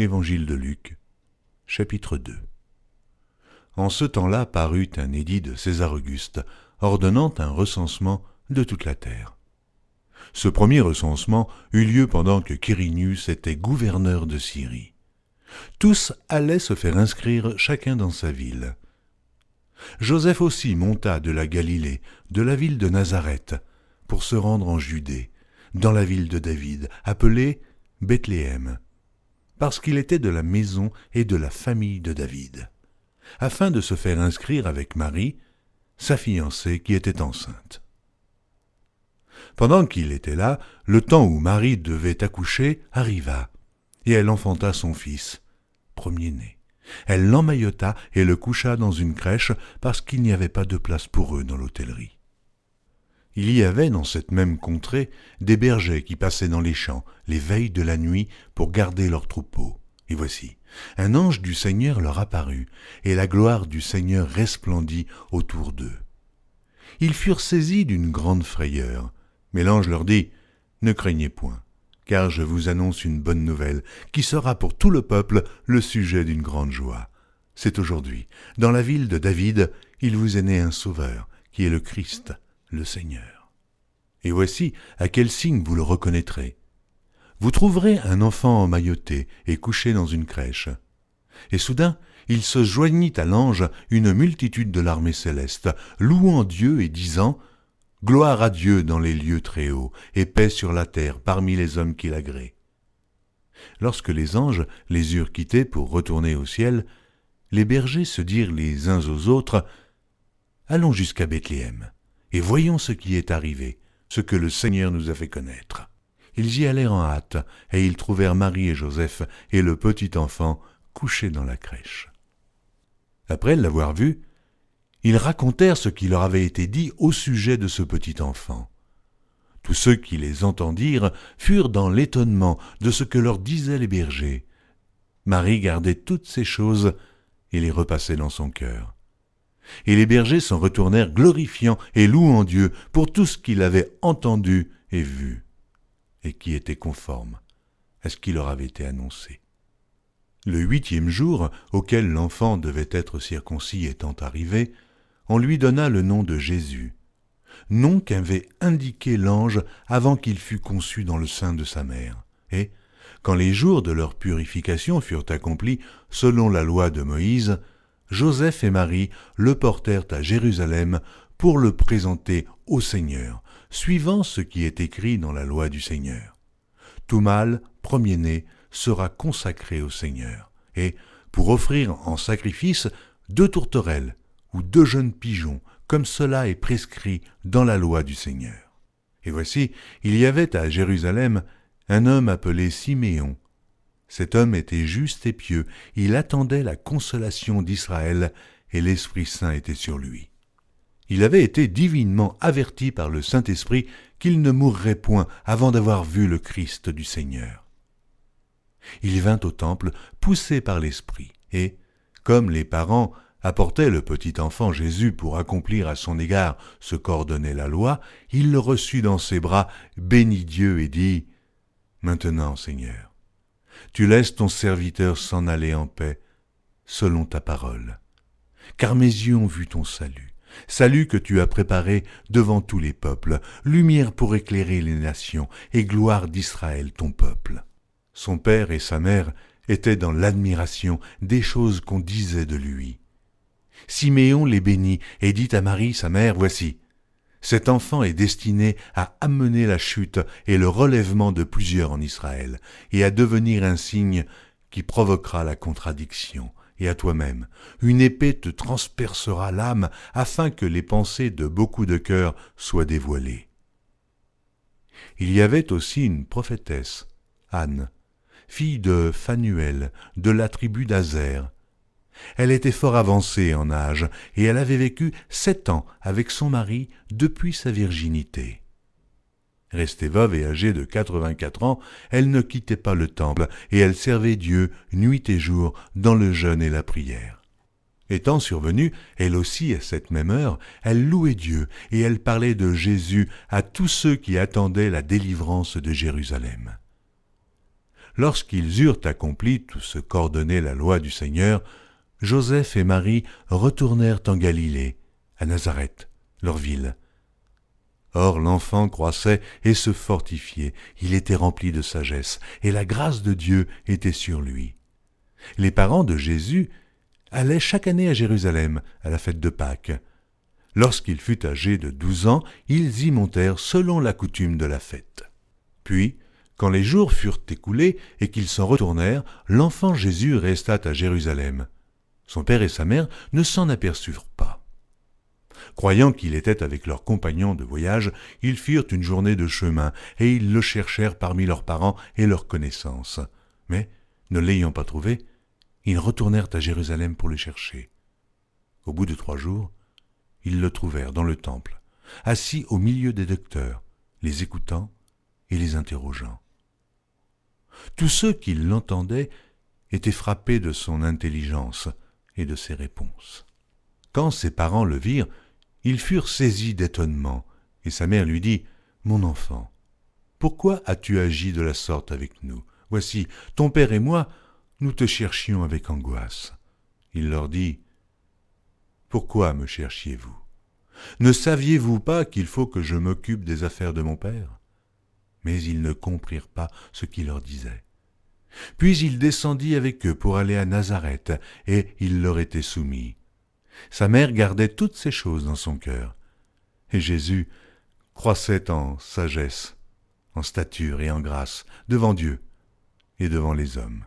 Évangile de Luc, chapitre 2. En ce temps-là parut un édit de César Auguste, ordonnant un recensement de toute la terre. Ce premier recensement eut lieu pendant que Quirinius était gouverneur de Syrie. Tous allaient se faire inscrire chacun dans sa ville. Joseph aussi monta de la Galilée, de la ville de Nazareth, pour se rendre en Judée, dans la ville de David, appelée Bethléem, parce qu'il était de la maison et de la famille de David, afin de se faire inscrire avec Marie, sa fiancée qui était enceinte. Pendant qu'il était là, le temps où Marie devait accoucher arriva, et elle enfanta son fils, premier-né. Elle l'emmaillota et le coucha dans une crèche parce qu'il n'y avait pas de place pour eux dans l'hôtellerie. Il y avait dans cette même contrée des bergers qui passaient dans les champs les veilles de la nuit pour garder leurs troupeaux. Et voici, un ange du Seigneur leur apparut, et la gloire du Seigneur resplendit autour d'eux. Ils furent saisis d'une grande frayeur, mais l'ange leur dit « Ne craignez point, car je vous annonce une bonne nouvelle, qui sera pour tout le peuple le sujet d'une grande joie. C'est aujourd'hui, dans la ville de David, il vous est né un sauveur, qui est le Christ, le Seigneur. Et voici à quel signe vous le reconnaîtrez. Vous trouverez un enfant emmailloté et couché dans une crèche. » Et soudain, il se joignit à l'ange une multitude de l'armée céleste, louant Dieu et disant « Gloire à Dieu dans les lieux très hauts, et paix sur la terre parmi les hommes qui l'agréent. » Lorsque les anges les eurent quittés pour retourner au ciel, les bergers se dirent les uns aux autres « Allons jusqu'à Bethléem, et voyons ce qui est arrivé, ce que le Seigneur nous a fait connaître. » Ils y allèrent en hâte, et ils trouvèrent Marie et Joseph et le petit enfant couchés dans la crèche. Après l'avoir vu, ils racontèrent ce qui leur avait été dit au sujet de ce petit enfant. Tous ceux qui les entendirent furent dans l'étonnement de ce que leur disaient les bergers. Marie gardait toutes ces choses et les repassait dans son cœur. Et les bergers s'en retournèrent glorifiant et louant Dieu pour tout ce qu'ils avaient entendu et vu, et qui était conforme à ce qui leur avait été annoncé. Le 8e jour, auquel l'enfant devait être circoncis étant arrivé, on lui donna le nom de Jésus, nom qu'avait indiqué l'ange avant qu'il fût conçu dans le sein de sa mère. Et, quand les jours de leur purification furent accomplis selon la loi de Moïse, Joseph et Marie le portèrent à Jérusalem pour le présenter au Seigneur, suivant ce qui est écrit dans la loi du Seigneur. Tout mâle, premier-né, sera consacré au Seigneur, et, pour offrir en sacrifice 2 tourterelles ou 2 jeunes pigeons, comme cela est prescrit dans la loi du Seigneur. Et voici, il y avait à Jérusalem un homme appelé Siméon. Cet homme était juste et pieux, il attendait la consolation d'Israël, et l'Esprit Saint était sur lui. Il avait été divinement averti par le Saint-Esprit qu'il ne mourrait point avant d'avoir vu le Christ du Seigneur. Il vint au temple poussé par l'Esprit, et, comme les parents apportaient le petit enfant Jésus pour accomplir à son égard ce qu'ordonnait la loi, il le reçut dans ses bras, bénit Dieu et dit « Maintenant, Seigneur, tu laisses ton serviteur s'en aller en paix, selon ta parole. Car mes yeux ont vu ton salut, salut que tu as préparé devant tous les peuples, lumière pour éclairer les nations et gloire d'Israël ton peuple. » Son père et sa mère étaient dans l'admiration des choses qu'on disait de lui. Siméon les bénit et dit à Marie, sa mère, « Voici, cet enfant est destiné à amener la chute et le relèvement de plusieurs en Israël, et à devenir un signe qui provoquera la contradiction. Et à toi-même, une épée te transpercera l'âme, afin que les pensées de beaucoup de cœurs soient dévoilées. » Il y avait aussi une prophétesse, Anne, fille de Phanuel, de la tribu d'Aser. Elle était fort avancée en âge, et elle avait vécu 7 ans avec son mari depuis sa virginité. Restée veuve et âgée de 84 ans, elle ne quittait pas le temple, et elle servait Dieu nuit et jour dans le jeûne et la prière. Étant survenue, elle aussi à cette même heure, elle louait Dieu, et elle parlait de Jésus à tous ceux qui attendaient la délivrance de Jérusalem. Lorsqu'ils eurent accompli tout ce qu'ordonnait la loi du Seigneur, Joseph et Marie retournèrent en Galilée, à Nazareth, leur ville. Or l'enfant croissait et se fortifiait, il était rempli de sagesse, et la grâce de Dieu était sur lui. Les parents de Jésus allaient chaque année à Jérusalem, à la fête de Pâques. Lorsqu'il fut âgé de 12 ans, ils y montèrent selon la coutume de la fête. Puis, quand les jours furent écoulés et qu'ils s'en retournèrent, l'enfant Jésus resta à Jérusalem. Son père et sa mère ne s'en aperçurent pas. Croyant qu'il était avec leurs compagnons de voyage, ils firent une journée de chemin, et ils le cherchèrent parmi leurs parents et leurs connaissances. Mais, ne l'ayant pas trouvé, ils retournèrent à Jérusalem pour le chercher. Au bout de 3 jours, ils le trouvèrent dans le temple, assis au milieu des docteurs, les écoutant et les interrogeant. Tous ceux qui l'entendaient étaient frappés de son intelligence et de ses réponses. Quand ses parents le virent, ils furent saisis d'étonnement, et sa mère lui dit « Mon enfant, pourquoi as-tu agi de la sorte avec nous? Voici, ton père et moi, nous te cherchions avec angoisse. » Il leur dit « Pourquoi me cherchiez-vous? Ne saviez-vous pas qu'il faut que je m'occupe des affaires de mon père ?» Mais ils ne comprirent pas ce qu'il leur disait. Puis il descendit avec eux pour aller à Nazareth, et il leur était soumis. Sa mère gardait toutes ces choses dans son cœur. Et Jésus croissait en sagesse, en stature et en grâce devant Dieu et devant les hommes.